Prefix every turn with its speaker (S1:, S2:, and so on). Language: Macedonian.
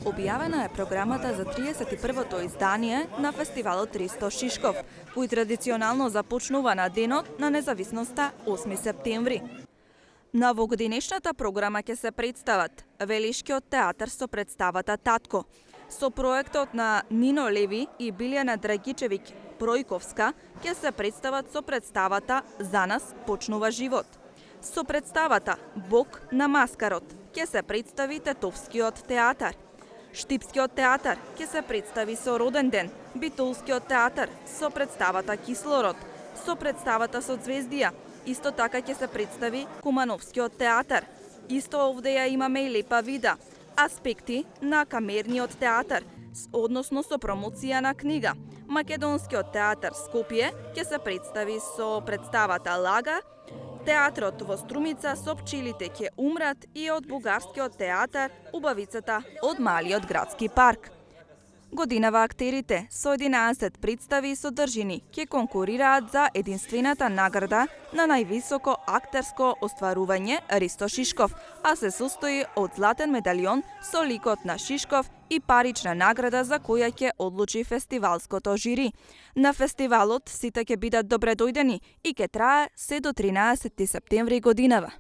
S1: Објавена е програмата за 31-то издание на фестивалот Ристо Шишков, кој традиционално започнува на денот на независноста 8 септември. На овогодинешната програма ќе се представат Велишкиот театар со представата Татко, со проектот на Нино Леви и Билјана Драгичевиќ Пројковска ќе се представат со представата За нас почнува живот. Со представата Бог на маскарот ќе се представи Тетовскиот театар. Штипскиот театар ќе се представи со Роден ден, Битолскиот театар со представата Кислород, со представата Соцвездија. Исто така ќе се представи Кумановскиот театар. Исто овде ја имаме и лепа вида. Аспекти на камерниот театар, односно со промоција на книга. Македонскиот театар Скопје ќе се представи со представата Лага, театрот во Струмица со пчелите ќе умрат и од бугарскиот театар Убавицата од малиот градски парк. Годинава актерите со 11 представи и содржини ќе конкурираат за единствената награда на највисоко актерско остварување Ристо Шишков, а се состои од златен медалион со ликот на Шишков и парична награда за која ќе одлучи фестивалското жири. На фестивалот сите ќе бидат добре дојдени и ќе трае се до 13 септември годинава.